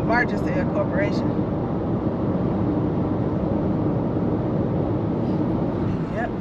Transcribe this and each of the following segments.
largest corporation. Yep.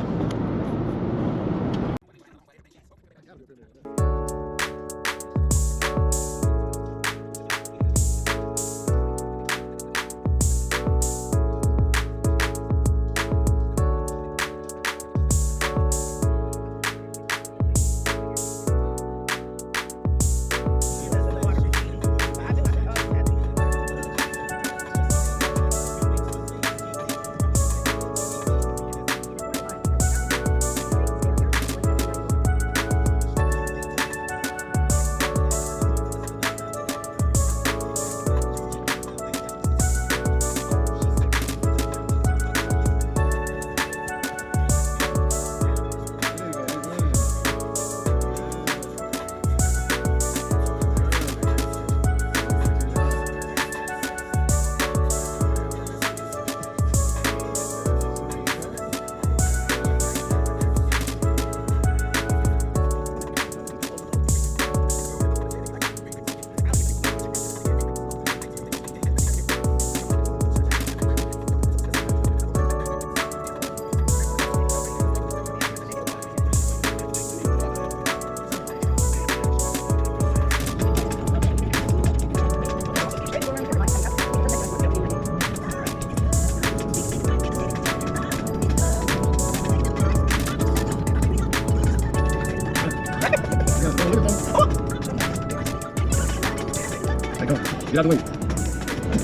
Get out of the way.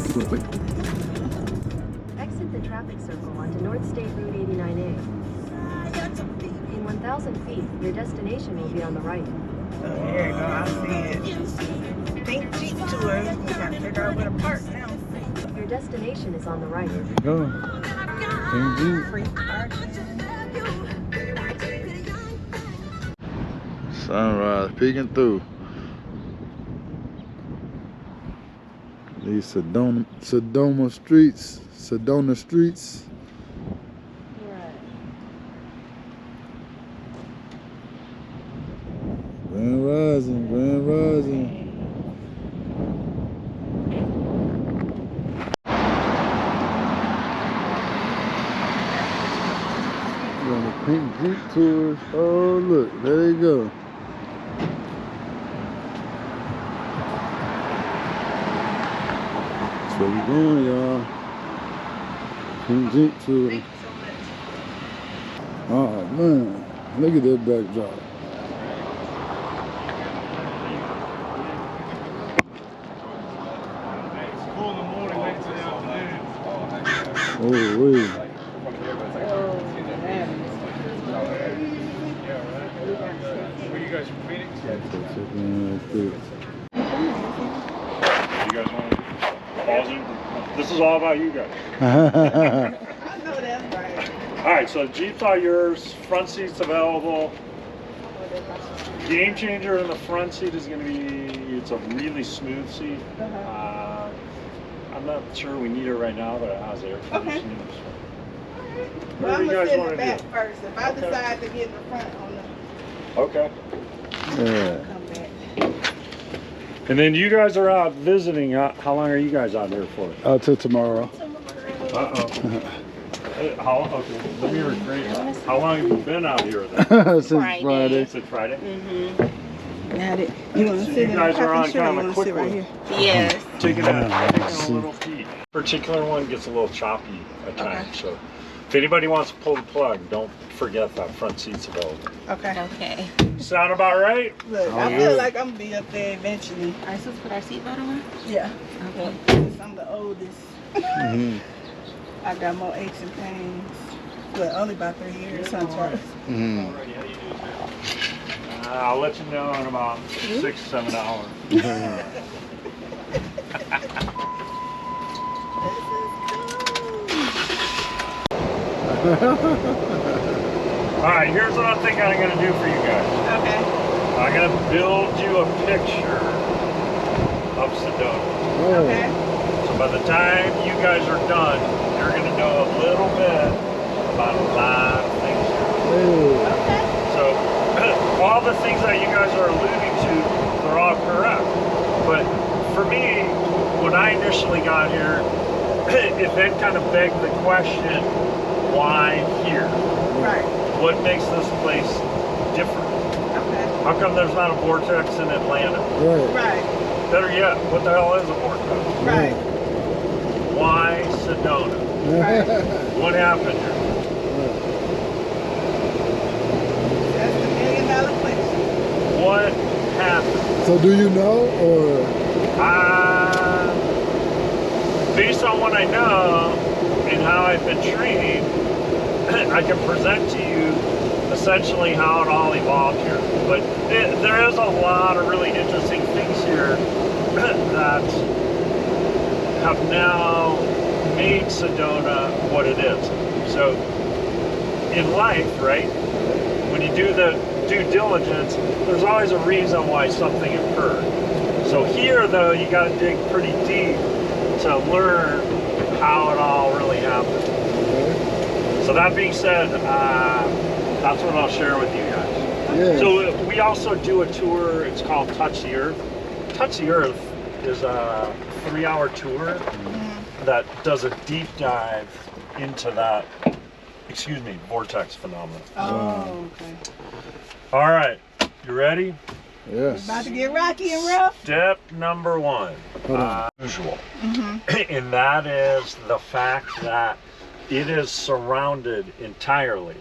Keep going quick. Exit the traffic circle onto North State Route 89A. In 1,000 feet, your destination will be on the right. Oh, here you go. I see it. Pink Jeep tour. We gotta figure out where to park now. Your destination is on the right. There we go. Pink Jeep. Free parking. Sunrise peeking through. These Sedona streets. Right. Grand rising, grand rising. We're on the Pink Jeep tour. Oh look, there you go. That's where we going, y'all. Pink Jeep tour. Thank you so much. Oh man, look at that backdrop. Oh, wait. Were you guys from Phoenix? Yeah. You guys want to pause it? This is all about you guys. I know that's right. All right, so Jeep's all yours. Front seats available. Game changer in the front seat is going to be, it's a really smooth seat. I'm not sure we need it right now, but it has air conditioning. Well, I'm What do you gonna guys sit in want the to back do? first. If I decide to get in the front on the Okay. Yeah. come back. And then you guys are out visiting. How long are you guys out here for? Till tomorrow. Uh-oh. Okay, let me rephrase. How long have you been out here then? Since Friday. Since Friday? Got it. You want to So sit you in guys the are on captain chair or kind you of a want to quick sit right one. here? Yes. Taking a see. little peek. Particular one gets a little choppy at times, so if anybody wants to pull the plug, don't forget that front seat's available. Okay. Okay. Sound about right? Look, I feel like I'm gonna be up there eventually. Are you supposed to put our seatbelt on? Yeah. Okay. Since I'm the oldest. Mhm. I got more aches and pains. But only about 3 years sometimes. Mhm. I'll let you know in about 6-7 hours. Alright, here's what I think I'm going to do for you guys. Okay. I'm going to build you a picture of Sedona. Okay. So by the time you guys are done, you're going to know a little bit about a lot of things here. Okay. So all the things that you guys are alluding to, they're all correct. But for me, when I initially got here, it then kind of begged the question, why here? Right. What makes this place different? Okay. How come there's not a vortex in Atlanta? Right. Right. Better yet, what the hell is a vortex? Right. Why Sedona? Right. What happened here? That's the $1 million question. What happened? So do you know, or? Based on what I know and how I've been trained, I can present to you essentially how it all evolved here. But there is a lot of really interesting things here that have now made Sedona what it is. So in life, right, when you do the due diligence, there's always a reason why something occurred. So here, though, you got to dig pretty deep to learn how it all really happened. So that being said, that's what I'll share with you guys. Yeah. So we also do a tour, it's called Touch the Earth. Touch the Earth is a 3-hour tour that does a deep dive into that, vortex phenomenon. Oh, okay. All right, you ready? Yes. About to get rocky and rough. Step number 1, usual. And that is the fact that it is surrounded entirely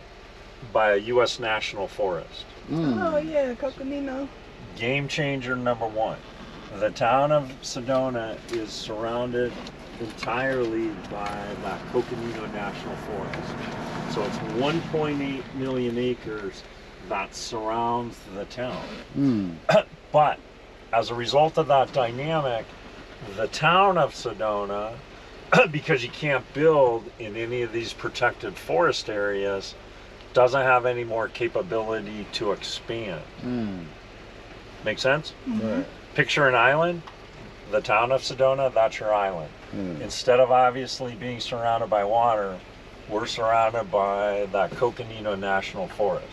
by a U.S. national forest. Oh, yeah, Coconino. Game changer number 1. The town of Sedona is surrounded entirely by that Coconino National Forest. So it's 1.8 million acres that surrounds the town. But as a result of that dynamic, the town of Sedona, because you can't build in any of these protected forest areas, doesn't have any more capability to expand. Make sense? Right. Picture an island, the town of Sedona, that's your island. Instead of obviously being surrounded by water, we're surrounded by that Coconino National Forest.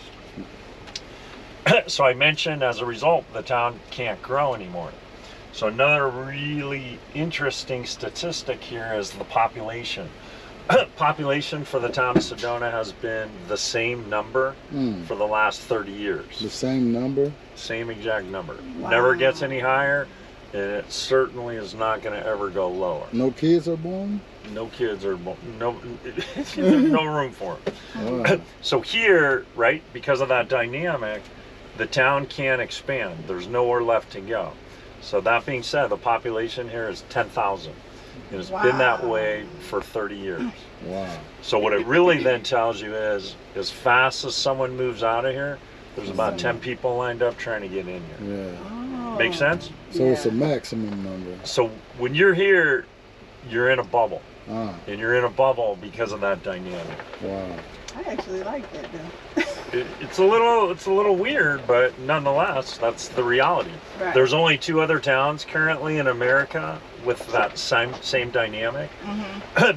So I mentioned, as a result, the town can't grow anymore. So another really interesting statistic here is the population. Population for the town of Sedona has been the same number for the last 30 years. The same number? Same exact number. Wow. Never gets any higher, and it certainly is not going to ever go lower. No kids are born? No kids are born. No, there's no room for them. Wow. So here, right, because of that dynamic, the town can't expand. There's nowhere left to go. So that being said, the population here is 10,000. And it's been that way for 30 years. Wow. So what it really then tells you is, as fast as someone moves out of here, there's about 10 people lined up trying to get in here. Yeah. Oh. Make sense? So it's a maximum number. So when you're here, you're in a bubble. And you're in a bubble because of that dynamic. Wow. I actually like that, though. It's a little weird, but nonetheless, that's the reality. Right. There's only 2 other towns currently in America with that same dynamic,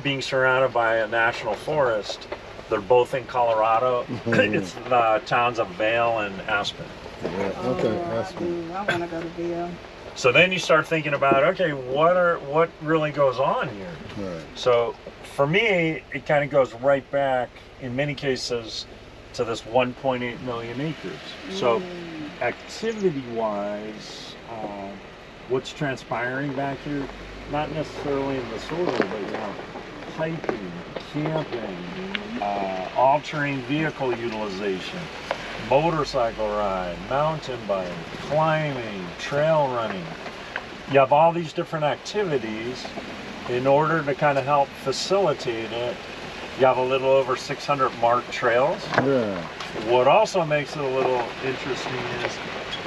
being surrounded by a national forest. They're both in Colorado. It's the towns of Vail and Aspen. Yeah. Okay. That's good. I want to go to Vail. So then you start thinking about, okay, what really goes on here? Right. So for me, it kind of goes right back, in many cases, to this 1.8 million acres. So activity-wise, what's transpiring back here, not necessarily in the soil, but you know, hiking, camping, all-terrain vehicle utilization, motorcycle ride, mountain bike, climbing, trail running. You have all these different activities. In order to kind of help facilitate it, you have a little over 600 marked trails. Yeah. What also makes it a little interesting is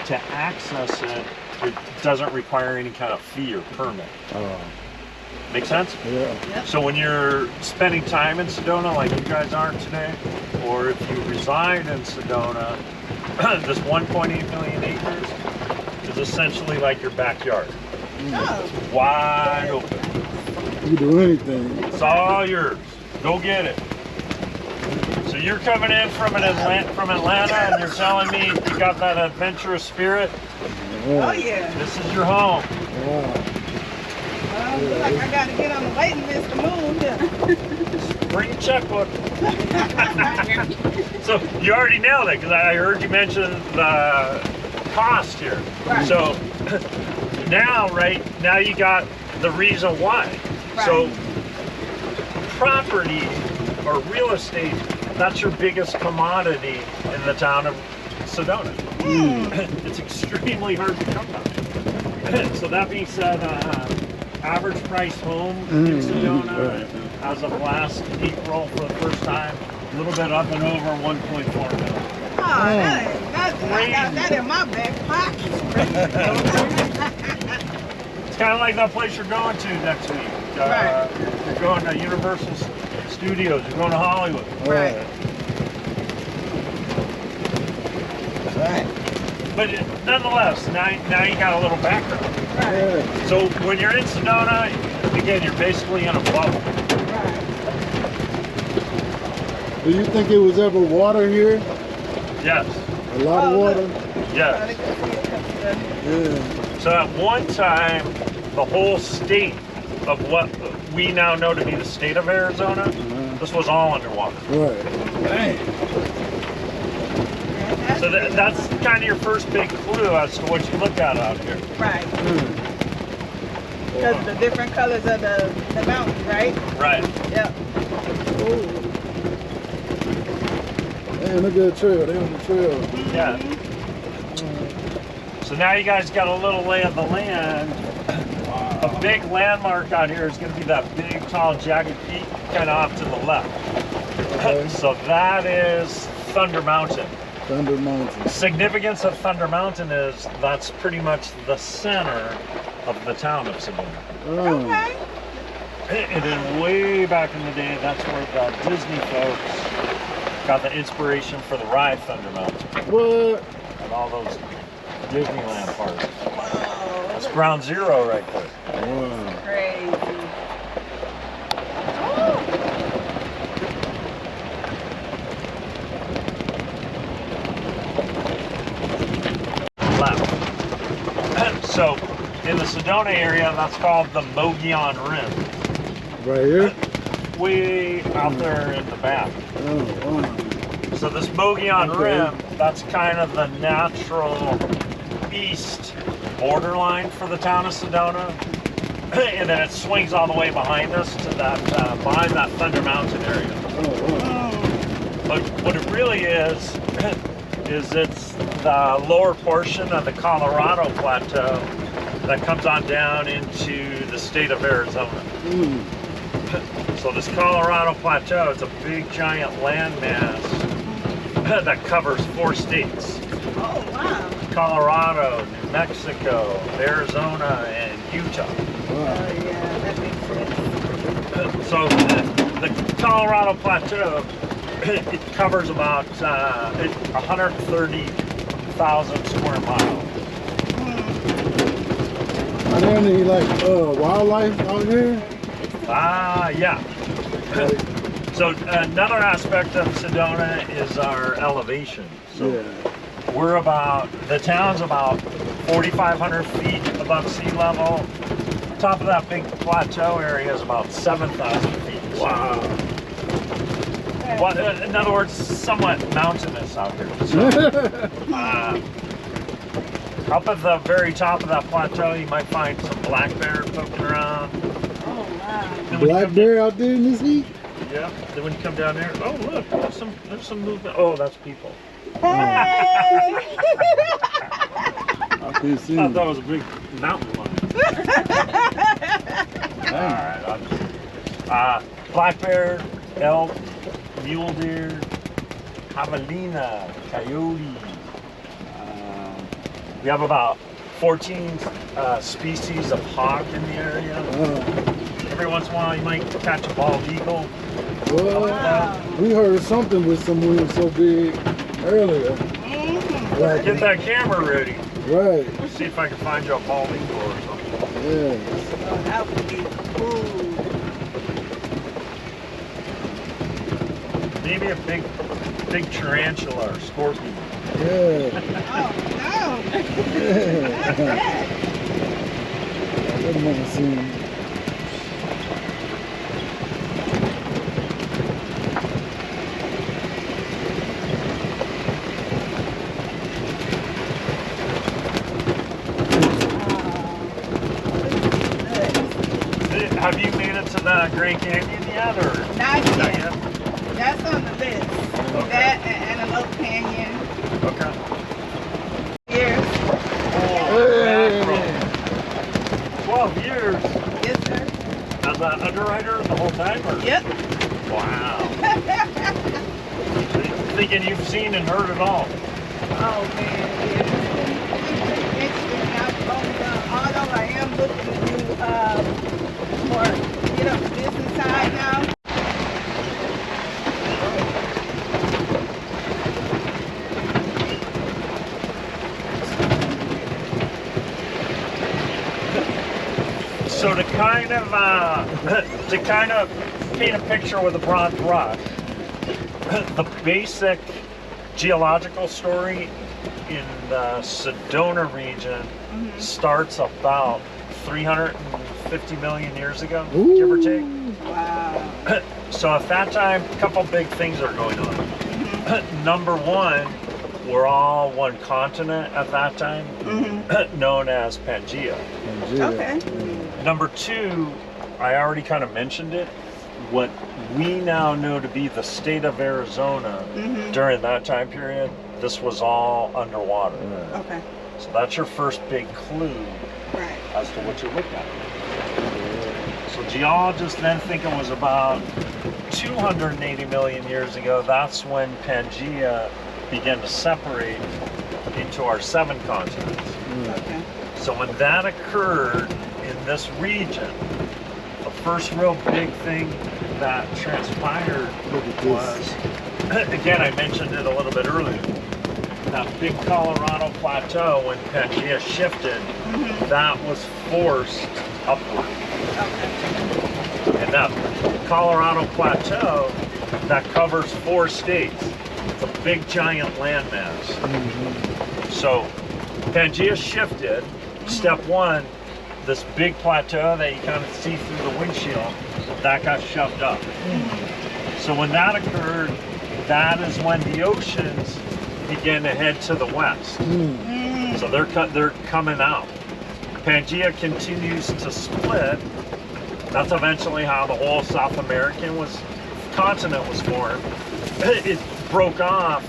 to access it, it doesn't require any kind of fee or permit. Make sense? Yeah. So when you're spending time in Sedona like you guys aren't today, or if you reside in Sedona, this 1.8 million acres is essentially like your backyard. Oh. Wide open. You can do anything. It's all yours. Go get it. So you're coming in from Atlanta and you're telling me you got that adventurous spirit? Oh, yeah. This is your home. Wow. Look like I got to get on the waiting list to move here. Bring your checkbook. So you already nailed it because I heard you mention the cost here. Right. So now you got the reason why. Right. So property or real estate, that's your biggest commodity in the town of Sedona. It's extremely hard to come by. So that being said, average price home in Sedona as of last April for the first time, a little bit up and over 1.4 million. Oh, that ain't nothing. I got that in my back pocket. It's kind of like that place you're going to next week. Right. You're going to Universal Studios, you're going to Hollywood. Right. Right. But nonetheless, now you got a little background. Right. So when you're in Sedona, again, you're basically in a bubble. Right. Do you think it was ever water here? Yes. A lot of water? Yes. Yeah. So at one time, the whole state of what we now know to be the state of Arizona, this was all underwater. Right. Dang. So that's kind of your first big clue as to what you look at out here. Right. Because the different colors of the mountain, right? Right. Yep. Ooh. Man, look at the trail. They on the trail. Yeah. So now you guys got a little lay of the land. A big landmark out here is going to be that big, tall, jagged peak kind of off to the left. Okay. So that is Thunder Mountain. Thunder Mountain. Significance of Thunder Mountain is that's pretty much the center of the town of Sedona. Oh. Okay. And then way back in the day, that's where the Disney folks got the inspiration for the ride Thunder Mountain What? and all those Disneyland parks. Whoa. That's ground zero right there. Wow. Crazy. Left. So in the Sedona area, that's called the Mogollon Rim. Right here? Way out there in the back. Oh, wow. So this Mogollon Okay. Rim, that's kind of the natural east borderline for the town of Sedona. And then it swings all the way behind us to that, behind that Thunder Mountain area. Oh, wow. But what it really is it's the lower portion of the Colorado Plateau that comes on down into the state of Arizona. So this Colorado Plateau, it's a big giant landmass that covers 4 states. Oh, wow. Colorado, New Mexico, Arizona, and Utah. Oh, yeah, that makes sense. So the Colorado Plateau, it covers about 130,000 square miles. Are there any wildlife out here? Yeah. So another aspect of Sedona is our elevation. So Yeah. the town's about 4,500 feet above sea level. Top of that big plateau area is about 7,000 feet. Wow. Well, in other words, somewhat mountainous out here. So, up at the very top of that plateau, you might find some black bear poking around. Oh, wow. Then when you Black come bear out there in this heat? Yeah. Then when you come down there, oh look, there's some movement. Oh, that's people. Hey! I can see. I thought that was a big mountain lion. All right. Black bear, elk, mule deer, javelina, coyote. We have about 14 species of hawk in the area. Every once in a while, you might catch a bald eagle. Well, we heard something with some wings so big earlier. Like, Get that camera ready. right. Let's see if I can find you a bald eagle or something. Yeah. Oh, that would be cool. Maybe a big tarantula or scorpion. Yeah. Oh, no. Yeah. I've never seen. Have you made it to the Grand Canyon yet, or Not not yet. yet? That's on the list. Okay. That and Antelope Canyon. Okay. Years. Mackerel. 12 years Yes, sir. as an underwriter the whole time? Or? Yep. Wow. Thinking you've seen and heard it all. Oh man, yeah. It's been interesting. I've done auto. I am looking to do more, get up the business side now. So to kind of paint a picture with a broad brush, the basic geological story in the Sedona region starts about 350 million years ago, give or take. Wow. So at that time, a couple big things are going on. Number one, we're all one continent at that time, known as Pangea. Okay. Number two, I already kind of mentioned it, what we now know to be the state of Arizona during that time period, this was all underwater. Okay. So that's your first big clue Right. as to what you look at. So geologists then think it was about 280 million years ago. That's when Pangea began to separate into our 7 continents. Okay. So when that occurred in this region, the first real big thing that transpired was, again, I mentioned it a little bit earlier, that big Colorado plateau, when Pangea shifted, that was forced upward. Okay. And that Colorado plateau, that covers 4 states. It's a big giant landmass. So Pangea shifted. Step 1, this big plateau that you kind of see through the windshield, that got shoved up. So when that occurred, that is when the oceans began to head to the west. So they're coming out. Pangea continues to split. That's eventually how the whole South American continent was formed. It broke off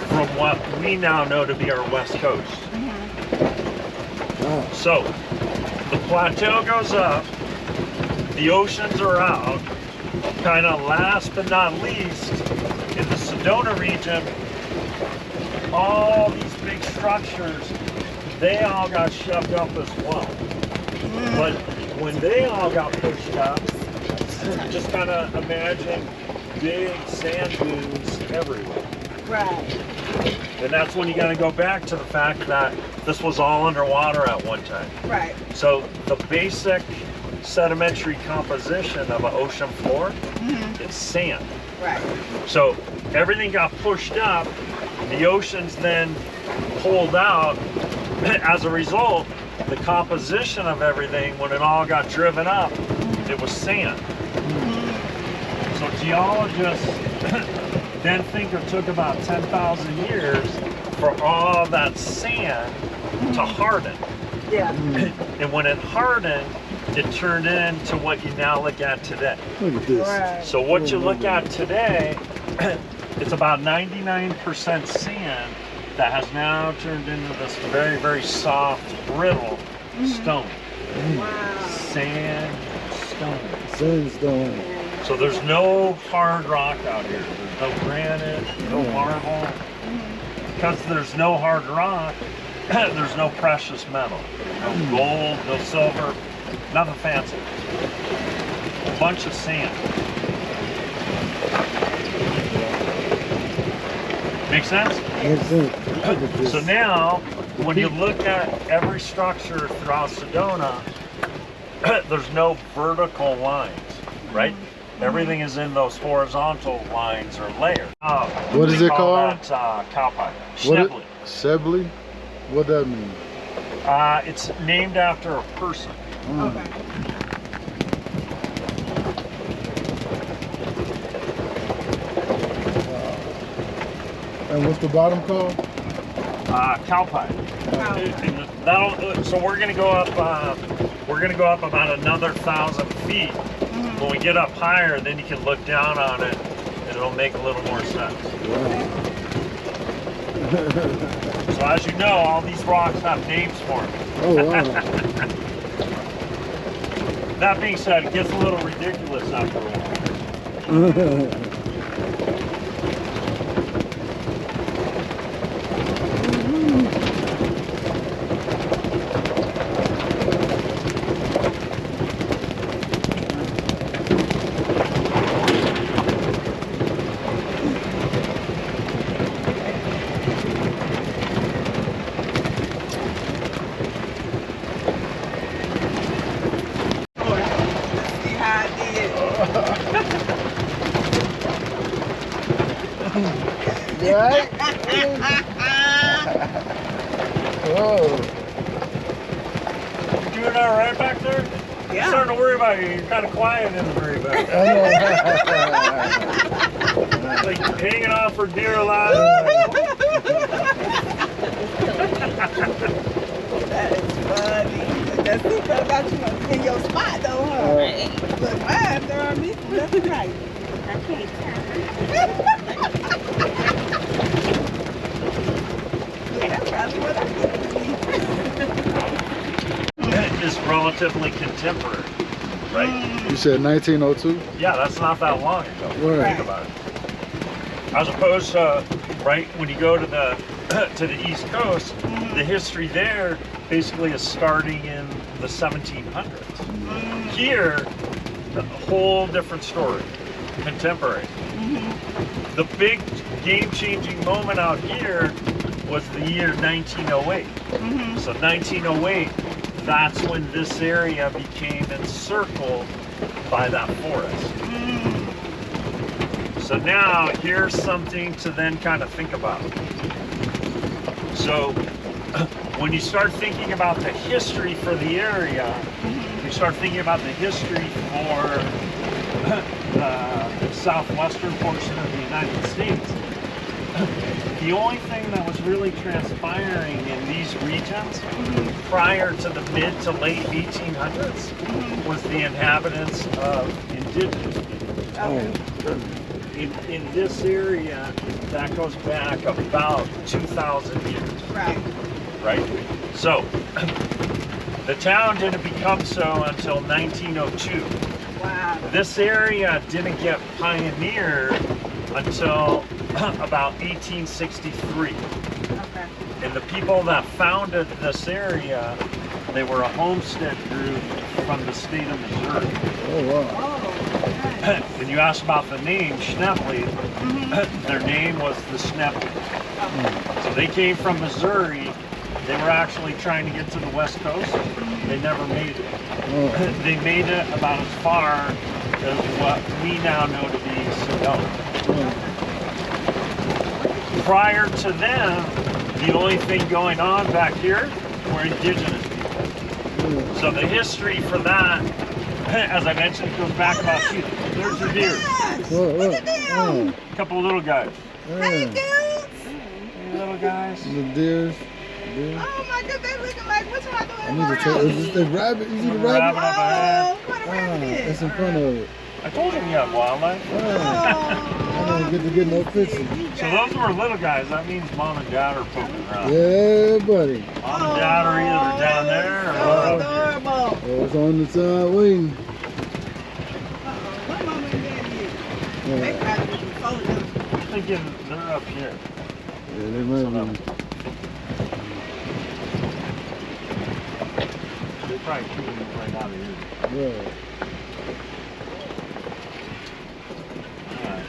from what we now know to be our west coast. So the plateau goes up, the oceans are out. Kind of last but not least, in the Sedona region, all these big structures, they all got shoved up as well. But when they all got pushed up, just kind of imagine big sand dunes everywhere. Right. And that's when you got to go back to the fact that this was all underwater at one time. Right. So the basic sedimentary composition of an ocean floor, it's sand. Right. So everything got pushed up, the oceans then pulled out. As a result, the composition of everything, when it all got driven up, it was sand. So geologists then think it took about 10,000 years for all that sand to harden. Yeah. And when it hardened, it turned into what you now look at today. Look at this. Right. So what you look at today, it's about 99% sand that has now turned into this very, very soft, brittle stone. Wow. Sandstone. Sandstone. So there's no hard rock out here. There's no granite, no marble. Because there's no hard rock, there's no precious metal. No gold, no silver, nothing fancy. A bunch of sand. Make sense? Makes sense. Look at this. So now, when you look at every structure throughout Sedona, there's no vertical lines, right? Everything is in those horizontal lines or layers. What is they it call called? That cowpie. What Schnebley. Sebly? What that mean? It's named after a person. Okay. And what's the bottom called? Cowpie. And that'll, so we're gonna go up. We're gonna go up about another 1,000 feet. When we get up higher, then you can look down on it, and it'll make a little more sense. So as you know, all these rocks have names for them. Oh, wow. That being said, it gets a little ridiculous after a while. Right? Whoa. Doing all right back there? Yeah. I'm starting to worry about you. You're kind of quiet in the very back. Like hanging on for dear life. That is funny. That seatbelt got you in your spot though, huh? Look, mine throwing me from left to right. I can't turn. Yeah, that's probably what I did. Is relatively contemporary, right? You said 1902? Yeah, that's not that long ago. Right. Think about it. As opposed to, right, when you go to the to the East Coast, the history there basically is starting in the 1700s. Here, a whole different story, contemporary. The big game-changing moment out here was the year 1908. So 1908, that's when this area became encircled by that forest. So now here's something to then kind of think about. So when you start thinking about the history for the area, you start thinking about the history for the southwestern portion of the United States. The only thing that was really transpiring in these regions prior to the mid to late 1800s was the inhabitants of indigenous people. In this area, that goes back about 2,000 years. Right? So, the town didn't become so until 1902. Wow. This area didn't get pioneered until about 1863. Okay. And the people that founded this area, they were a homestead group from the state of Missouri. Oh, wow. Oh, nice. And you asked about the name, Schnepley. Their name was the Schnepley. So they came from Missouri. They were actually trying to get to the West Coast. They never made it. They made it about as far as what we now know to be Sedona. Prior to them, the only thing going on back here were indigenous people. So the history for that, as I mentioned, goes back about two. There's the deer. Look at them. A couple of little guys. Hey, dudes. Hey, little guys. The deers. Oh my God, they looking like, which one do I need to take, is this the rabbit? You see the rabbit? Rabbit up ahead. Oh, what a rabbit. That's in front of it. I told him you had wildlife. I don't get to get no pictures. So those were little guys. That means mom and dad are poking around. Yeah, buddy. Mom and dad are either down there or adorable. Oh, it's on the side wing. What mama and dad did? They probably just folded them. I'm thinking they're up here. Yeah, they might be. They're probably shooting it right out of here. Yeah. Alright.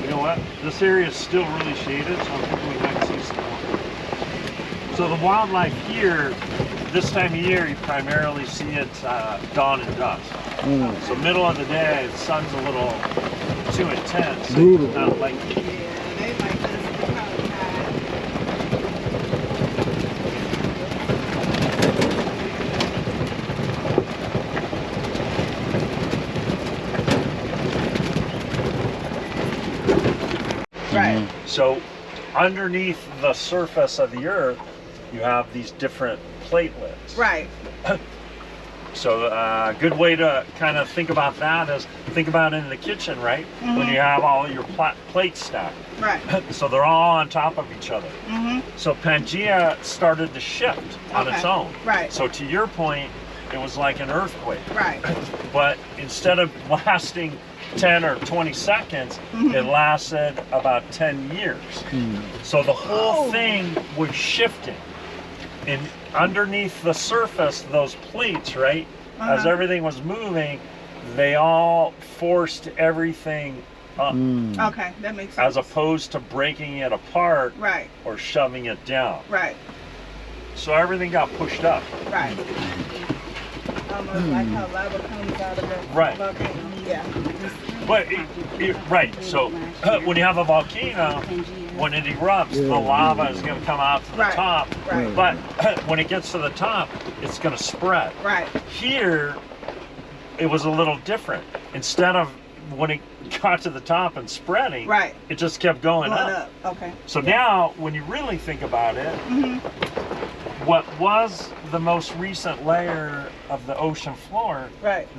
You know what? This area is still really shaded, so I'm thinking we might see some more. So the wildlife here, this time of year, you primarily see it dawn and dusk. So middle of the day, the sun's a little too intense. Brutal. Not like Yeah, they like this kind of So underneath the surface of the earth, you have these different platelets. Right. So a good way to kind of think about that is think about it in the kitchen, right? When you have all your plates stacked. Right. So they're all on top of each other. So Pangea started to shift on its own. Right. So to your point, it was like an earthquake. Right. But instead of lasting 10 or 20 seconds, it lasted about 10 years. So the whole thing was shifting. And underneath the surface, those plates, right, as everything was moving, they all forced everything up. Okay, that makes sense. As opposed to breaking it apart Right. or shoving it down. Right. So everything got pushed up. Right. Almost like how lava comes out of the volcano. Yeah. But right, so when you have a volcano, when it erupts, the lava is going to come out to the top. Right. But when it gets to the top, it's going to spread. Right. Here, it was a little different. Instead of when it got to the top and spreading, it just kept going up. Okay. So now, when you really think about it, what was the most recent layer of the ocean floor,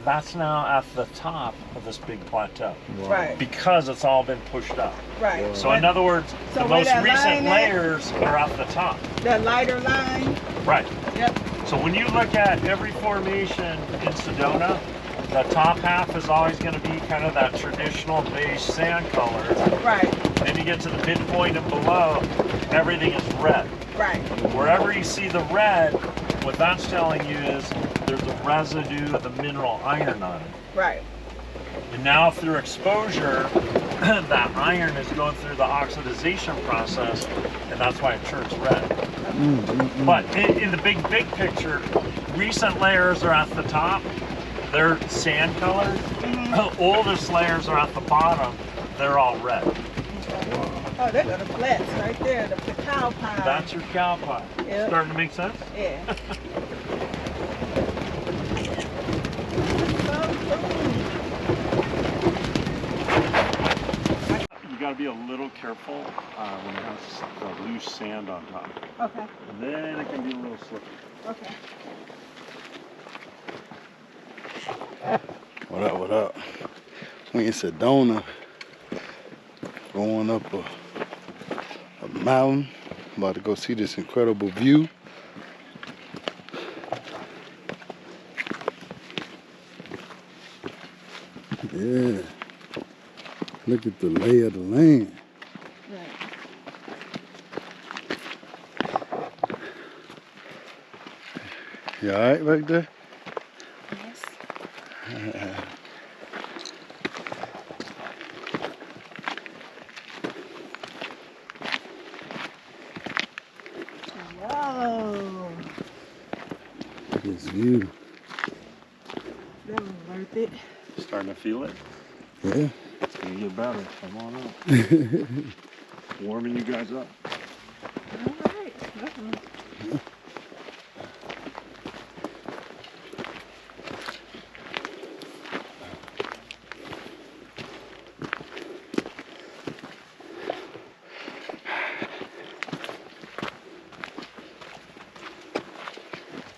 that's now at the top of this big plateau. Right. Because it's all been pushed up. Right. So in other words, the most recent layers are at the top. The lighter line? Right. Yep. So when you look at every formation in Sedona, the top half is always going to be kind of that traditional beige sand color. Right. Then you get to the midpoint and below, everything is red. Right. Wherever you see the red, what that's telling you is there's a residue of the mineral iron on it. Right. And now through exposure, that iron is going through the oxidization process, and that's why it turns red. But in the big picture, recent layers are at the top. They're sand colored. Oldest layers are at the bottom. They're all red. Oh, they're the flats right there, the cow pie. That's your cow pie. Yep. Starting to make sense? Yeah. You got to be a little careful when it has the loose sand on top. Okay. And then it can be a little slippery. Okay. What up, what up? We in Sedona, going up a mountain. About to go see this incredible view. Yeah. Look at the lay of the land. Right. You all right back there? Yes. Whoa. Look at this view. That was worth it. Starting to feel it? Yeah. It's going to get better. Come on up. Warming you guys up. All right.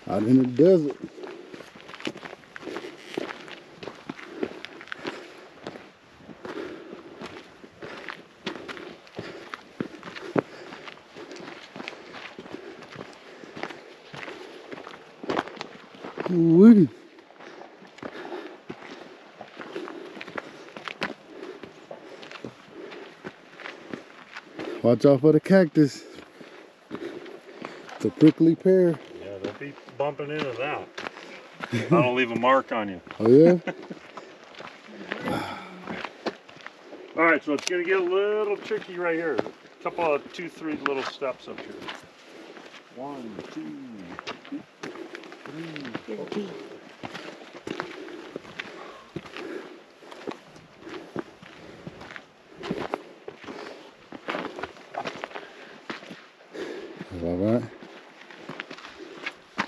Out in the desert. Ooh-wee. Watch out for the cactus. It's a prickly pear. Yeah, don't be bumping into that. That'll leave a mark on you. Oh yeah? All right, so it's going to get a little tricky right here. A couple of 2-3 little steps up here. 1, 2, 3, 4. All right.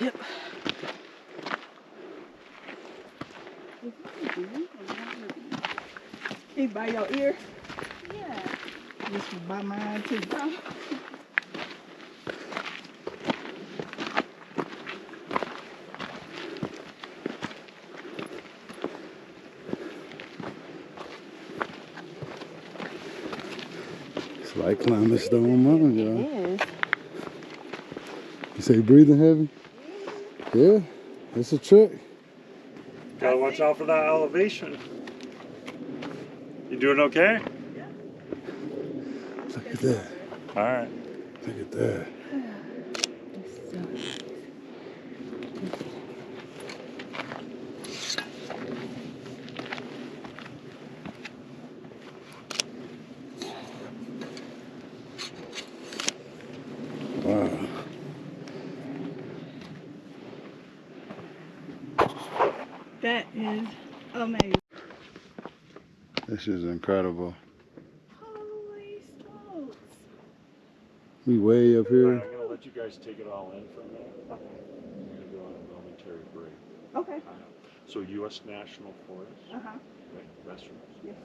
Yep. He's by your ear? Yeah. This was by mine too. It's like climbing Stone Mountain, y'all. It is. You say breathing heavy? Yeah, it's a trick. Gotta watch out for that elevation. You doing okay? Yeah. Look at that. All right. Look at that. Wow. That is amazing. This is incredible. Holy smokes. We way up All here. right, I'm gonna let you guys take it all in for a minute. I'm gonna go on a momentary break. Okay. So U.S. National Forest, Uh-huh. right, restrooms. Yes.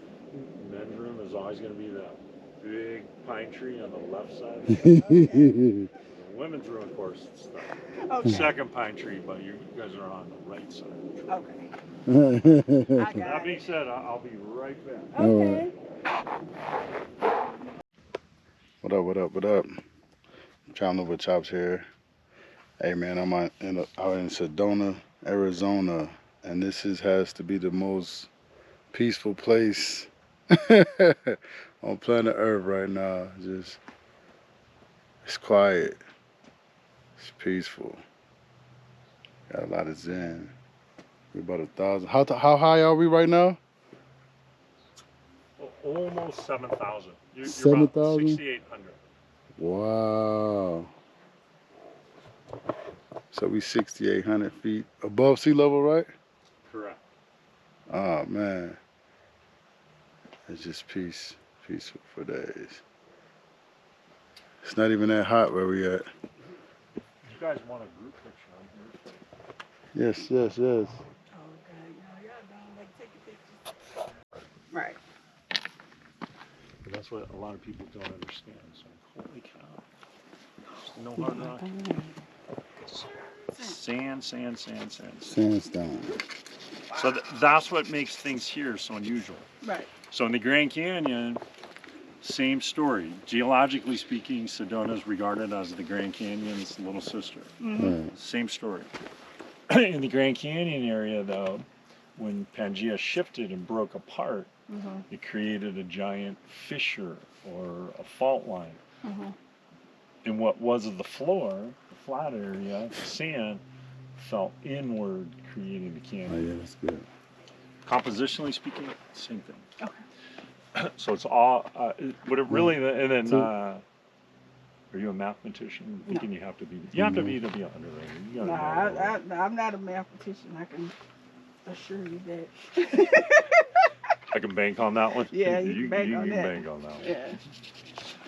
Men's room is always gonna be that big pine tree on the left side. Yeah. The women's room, of course, it's the Okay. second pine tree, but you guys are on the right side. Okay. I That got being it. said, I'll be right back. Okay. What up, what up, what up? TravelingwithChopz here. Hey man, I'm out in Sedona, Arizona, and this has to be the most peaceful place on planet Earth right now. It's quiet, it's peaceful. Got a lot of zen. We're about 1,000. How high are we right now? Almost 7,000. You're 7,000? 6,800. Wow. So we 6,800 feet above sea level, right? Correct. Oh man. It's just peaceful for days. It's not even that hot where we at. You guys want a group picture on here? Yes, yes, yes. Okay. Y'all don't like taking pictures. Right. But that's what a lot of people don't understand. So, holy cow. There's no hard rock. Sand. Sandstone. So that's what makes things here so unusual. Right. So in the Grand Canyon, same story. Geologically speaking, Sedona is regarded as the Grand Canyon's little sister. Mm-hmm. Right. Same story. In the Grand Canyon area, though, when Pangea shifted and broke apart, Mm-hmm. it created a giant fissure or a fault line. Mm-hmm. And what was the floor, the flat area, the sand, fell inward, creating the Oh canyon. yeah, that's good. Compositionally speaking, same thing. Okay. So it's all, would it really, and then, are you a mathematician? No. Thinking you have to be a underrated. You gotta know. I'm not a mathematician. I can assure you that. I can bank on that one. Yeah, you can bank on that. bank on that one.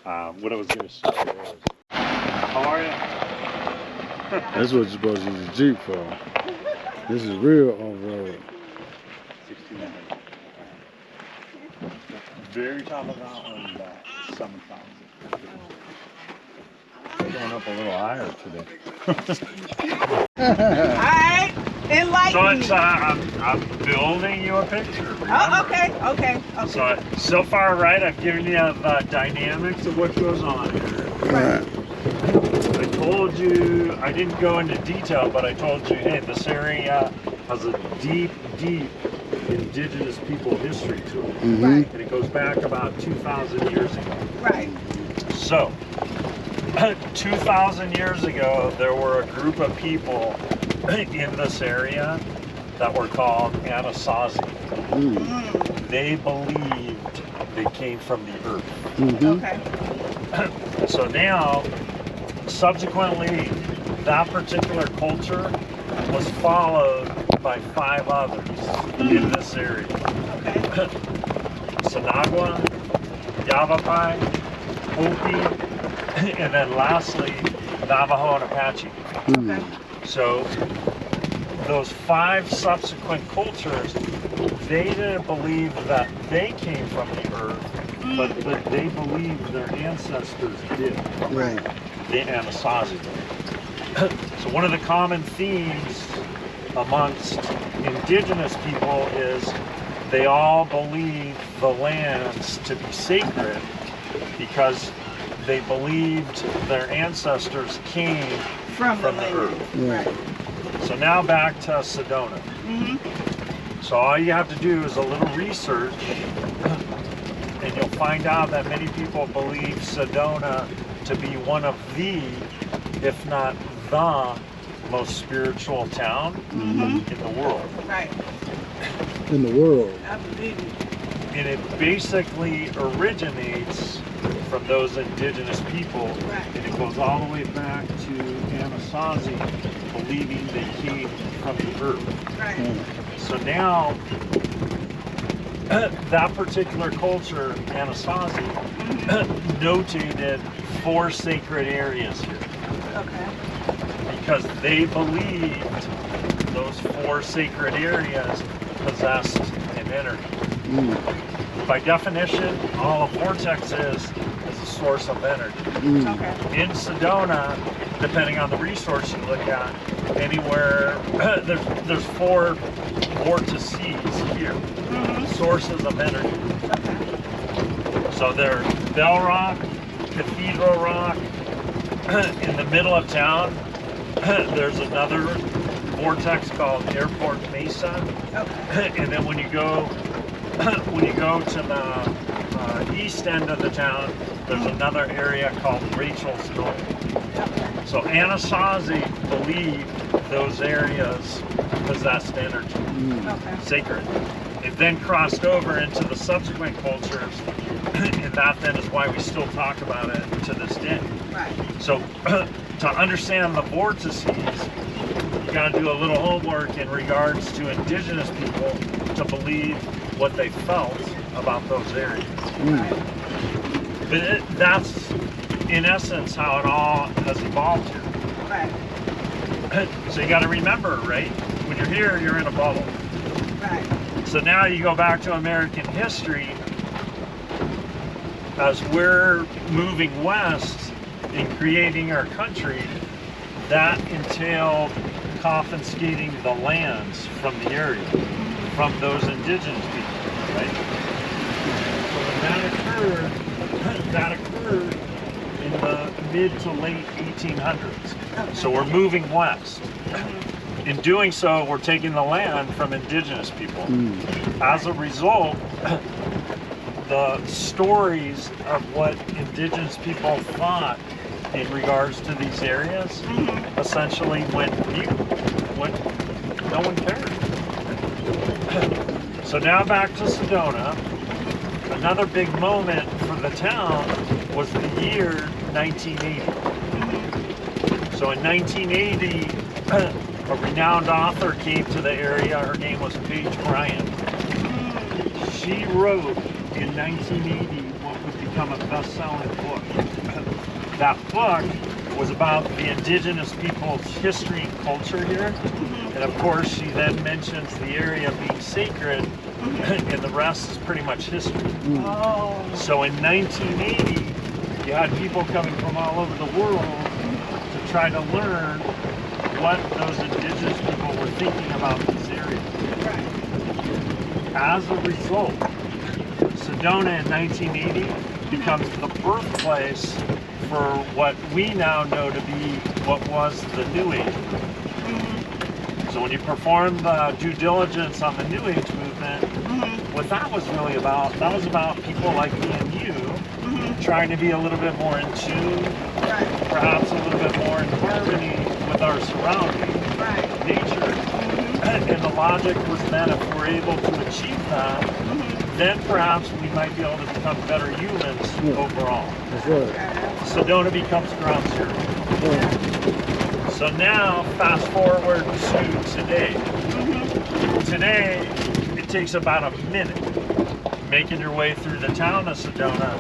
Yeah. What I was going to say was, how are you? That's what you're supposed to use a Jeep for. This is real off-road. 1,600. Very top of that one, about 7,000. Going up a little higher today. Alright. Enlighten So me. it's, I'm building you a picture. Oh, Remember? okay. So far, right, I've given you the dynamics of what goes on here. Right. I told you, I didn't go into detail, but I told you, hey, this area has a deep indigenous people history to it. Mm-hmm. Right. And it goes back about 2,000 years ago. Right. So, 2,000 years ago, there were a group of people in this area that were called Anasazi. Mm. They believed they came from the earth. Mm-hmm. Okay. So now, subsequently, that particular culture was followed by 5 others in this area. Okay. Sinagua, Yavapai, Hopi, and then lastly, Navajo and Apache. Okay. So those 5 subsequent cultures, they didn't believe that they came from the earth, but they believed their ancestors did. Right. The Anasazi. So one of the common themes amongst indigenous people is they all believe the lands to be sacred because they believed their ancestors came From the earth. Right. So now back to Sedona. So all you have to do is a little research and you'll find out that many people believe Sedona to be one of the, if not the, most spiritual town in the world. Right. In the world. Absolutely. And it basically originates from those indigenous people, and it goes all the way back to Anasazi, believing they came from the earth. Right. So now, that particular culture, Anasazi, notated 4 sacred areas here. Okay. Because they believed those 4 sacred areas possessed an energy. By definition, all a vortex is a source of energy. Okay. In Sedona, depending on the resource you look at, anywhere, there's 4 vortices here, sources of energy. Okay. So there's Bell Rock, Cathedral Rock, in the middle of town, there's another vortex called Airport Mesa. Okay. And then when you go to the east end of the town, there's another area called Rachel's Knoll. Okay. So Anasazi believed those areas possessed energy, Okay. sacred. It then crossed over into the subsequent cultures, and that then is why we still talk about it to this day. Right. So to understand the vortices, you got to do a little homework in regards to indigenous people to believe what they felt about those areas. Right. But that's in essence how it all has evolved here. Right. So you got to remember, right? When you're here, you're in a bubble. Right. So now you go back to American history. As we're moving west in creating our country, that entailed confiscating the lands from the area, from those indigenous people, right? So when that occurred in the mid to late 1800s. So we're moving west. In doing so, we're taking the land from indigenous people. As a result, the stories of what indigenous people thought in regards to these areas essentially went mute. No one cared. So now back to Sedona. Another big moment for the town was the year 1980. So in 1980, a renowned author came to the area. Her name was Paige Bryant. She wrote in 1980 what would become a best-selling book. That book was about the indigenous people's history and culture here. And of course, she then mentions the area being sacred, and the rest is pretty much history. Oh. So in 1980, you had people coming from all over the world to try to learn what those indigenous people were thinking about these areas. Right. As a result, Sedona in 1980 becomes the birthplace for what we now know to be what was the New Age movement. So when you perform the due diligence on the New Age movement, what that was really about, that was about people like me and you trying to be a little bit more in tune, perhaps a little bit more in harmony with our surroundings, nature. And the logic was then if we're able to achieve that, then perhaps we might be able to become better humans overall. That's right. Sedona becomes ground zero. So now, fast forward to today. Today, it takes about a minute making your way through the town of Sedona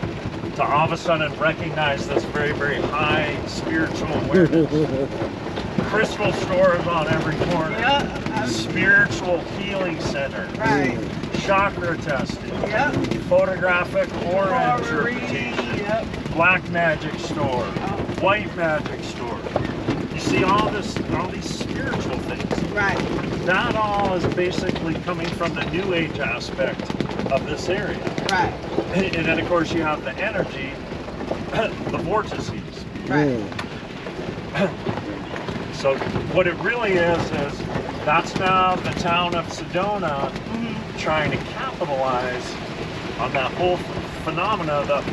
to all of a sudden recognize this very, very high spiritual awareness. Crystal stores on every corner. Spiritual healing center. Chakra testing. Photographic aura interpretation. Black magic store. White magic store. You see all these spiritual things. That all is basically coming from the New Age aspect of this area. And then of course you have the energy, the vortices. Right. So what it really is that's now the town of Sedona trying to capitalize on that whole phenomena that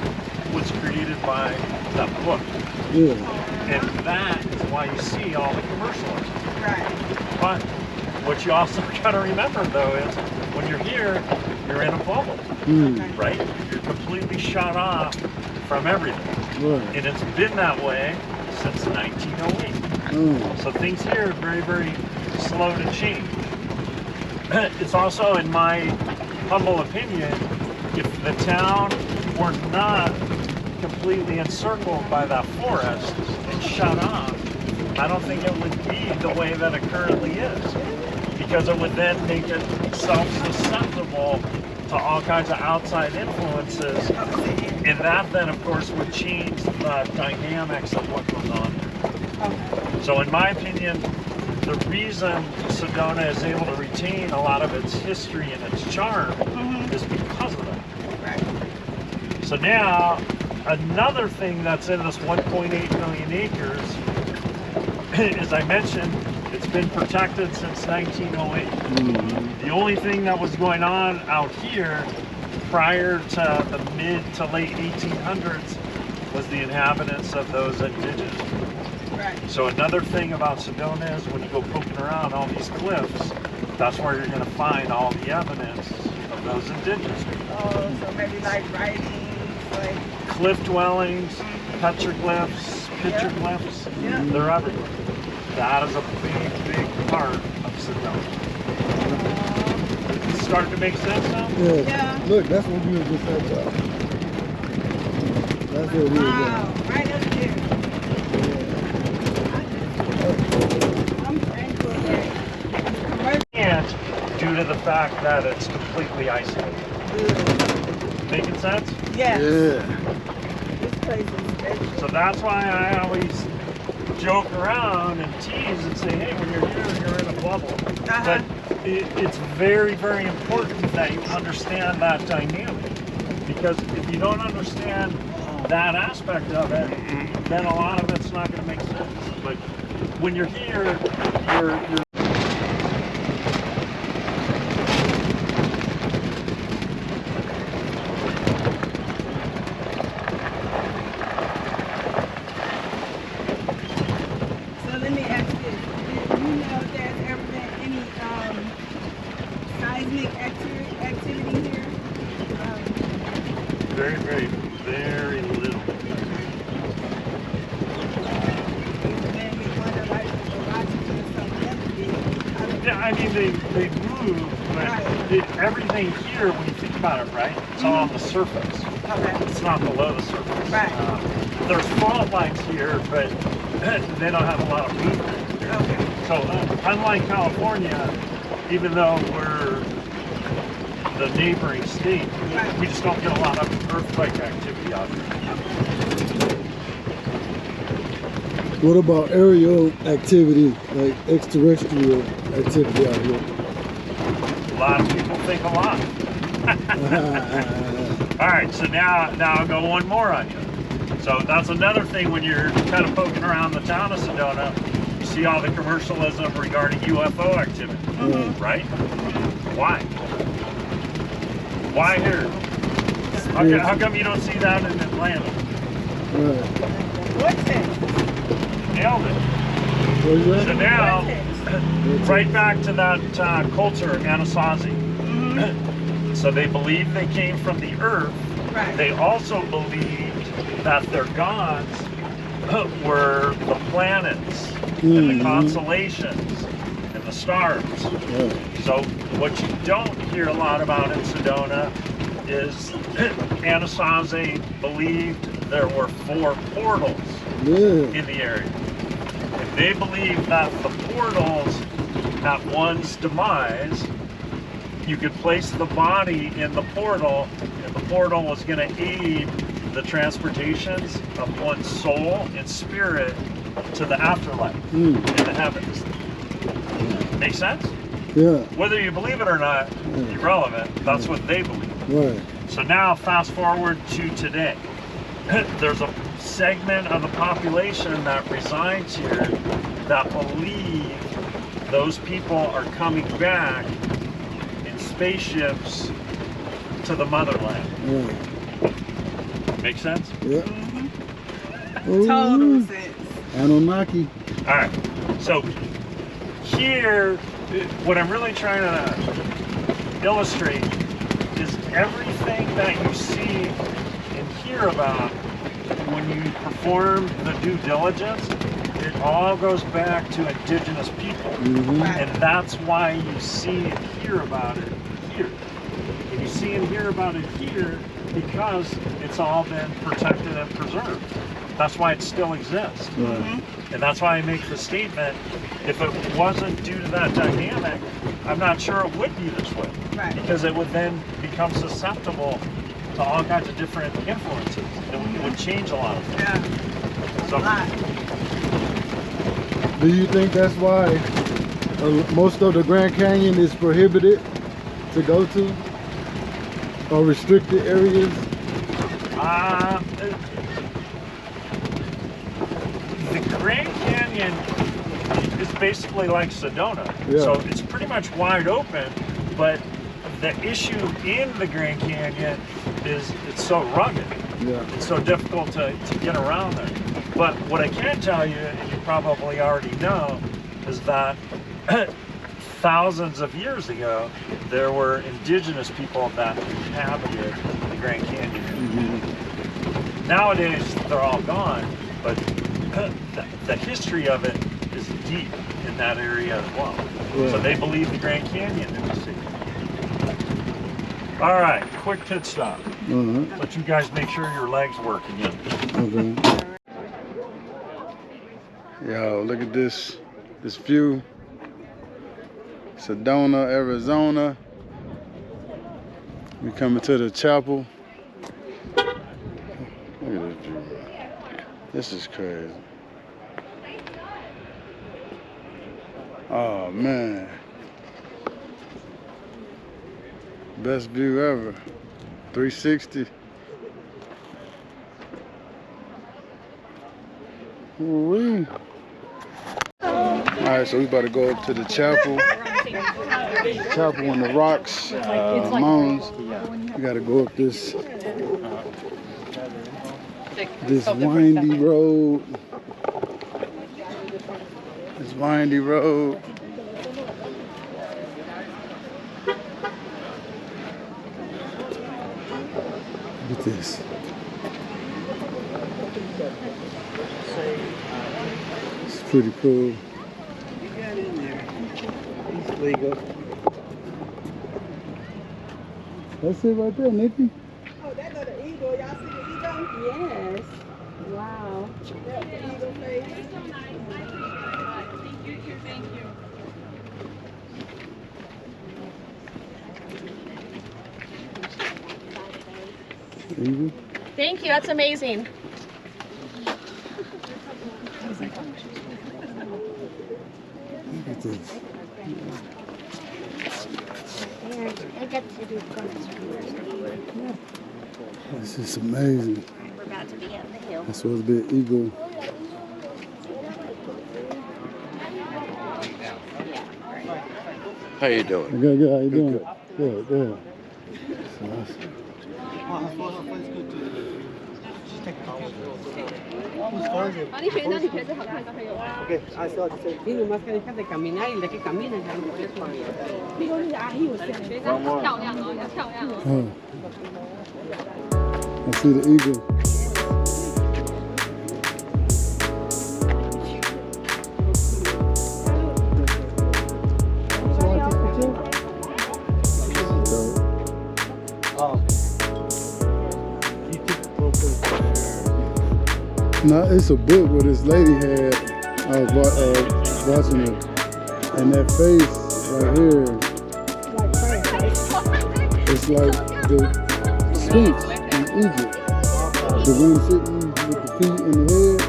was created by that book. Yeah. And that is why you see all the commercials. Right. But what you also got to remember, though, is when you're here, you're in a bubble, right? You're completely shut off from everything. Right. And it's been that way since 1908. So things here are very, very slow to change. It's also, in my humble opinion, if the town were not completely encircled by that forest and shut off, I don't think it would be the way that it currently is, because it would then make it self-susceptible to all kinds of outside influences, and that then of course would change the dynamics of what goes on there. So in my opinion, the reason Sedona is able to retain a lot of its history and its charm is because of that. Right. So now, another thing that's in this 1.8 million acres, as I mentioned, it's been protected since 1908. The only thing that was going on out here prior to the mid to late 1800s was the inhabitants of those indigenous people. Right. So another thing about Sedona is when you go poking around all these cliffs, that's where you're going to find all the evidence of those indigenous people. Oh, so maybe like writings, like Cliff dwellings, petroglyphs, pictoglyphs, they're everywhere. That is a big, big part of Sedona. It's starting to make sense now? Yeah. Look, that's what we were just talking about. That's what we were doing. wow, right up there. I'm thankful that And due to the fact that it's completely isolated. Making sense? yes, Yeah. this place is special. So that's why I always joke around and tease and say, hey, when you're here, you're in a bubble. But it's very, very important that you understand that dynamic. Because if you don't understand that aspect of it, then a lot of it's not going to make sense. But when you're here, you're So let me ask this. Do you know if there's ever been any seismic activity here? very, very, very little. Then we wonder like the Washington or something else did. Yeah, I mean, they move, but everything here, when you think about it, right, it's all on the surface. Okay. It's not below the surface. Right. There's fault lines here, but they don't have a lot of movement. Okay. So unlike California, even though we're the neighboring state, we just don't get a lot of earthquake activity out here. What about aerial activity, like extraterrestrial activity out here? A lot of people think a lot. All right, so now I'll go one more on you. So that's another thing when you're kind of poking around the town of Sedona, you see all the commercialism regarding UFO activity, right? Why? Why here? How come you don't see that in Atlanta? What's that? Nailed it. So now, right back to that culture, Anasazi. So they believe they came from the earth. Right. They also believed that their gods were the planets and the constellations and the stars. So what you don't hear a lot about in Sedona is Anasazi believed there were 4 portals in the area. And they believed that the portals, at one's demise, you could place the body in the portal, and the portal was going to aid the transportations of one's soul and spirit to the afterlife in the heavens. Make sense? Yeah. Whether you believe it or not, irrelevant. That's what they believe. Right. So now, fast forward to today. There's a segment of the population that resides here that believe those people are coming back in spaceships to the motherland. Yeah. Make sense? Yeah. Total sense. Anunnaki. All right. So here, what I'm really trying to illustrate is everything that you see and hear about when you perform the due diligence, it all goes back to indigenous people. And that's why you see and hear about it here. And you see and hear about it here because it's all been protected and preserved. That's why it still exists. And that's why I make the statement, if it wasn't due to that dynamic, I'm not sure it would be this way. Because it would then become susceptible to all kinds of different influences. It would change a lot of things. So, do you think that's why most of the Grand Canyon is prohibited to go to? Or restricted areas? The Grand Canyon is basically like Sedona. So it's pretty much wide open, but the issue in the Grand Canyon is it's so rugged. It's so difficult to get around there. But what I can tell you, and you probably already know, is that thousands of years ago, there were indigenous people that inhabited the Grand Canyon. Nowadays, they're all gone, but the history of it is deep in that area as well. So they believe the Grand Canyon is a secret. All right, quick pit stop. Let you guys make sure your legs work again. Yo, look at this view. Sedona, Arizona. We coming to the chapel. Look at this view. This is crazy. Oh man. Best view ever. 360. Ooh-wee. Alright, so we about to go up to the chapel. Chapel on the rocks, mountains. We gotta go up this windy road. This windy road. Look at this. It's pretty cool. Legal. That's it right there, Nikki. Oh, that go the eagle. Y'all see the eagle? Yes. Wow. That's the eagle face. Thank you. Eagle. Thank you, that's amazing. Look at this. I got to do This is amazing. We're about to be at the hill. That's supposed to be an eagle. How you doing? Good. How you doing? Good. So that's, Sí, nomás que dejas de caminar y de que caminas ya no puedes caminar. oh. I see the eagle. No, it's a book where this lady had. I was watching it, and that face right here, it's like the Sphinx in Egypt. The one sitting with the feet and the head,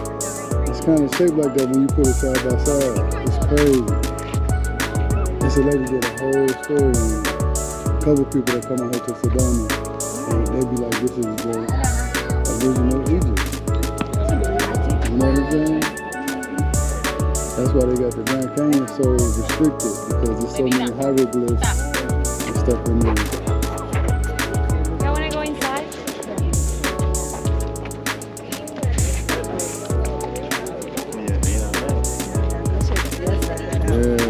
it's kind of shaped like that when you put it side by side. It's crazy. It's a lady did a whole story, and a couple people that come out here to Sedona, and they be like, this is the original Egypt. know what I'm saying? That's why they got the Grand Canyon so restricted, because there's so many hieroglyphs and stuff in there. Y'all want to go inside? Yeah.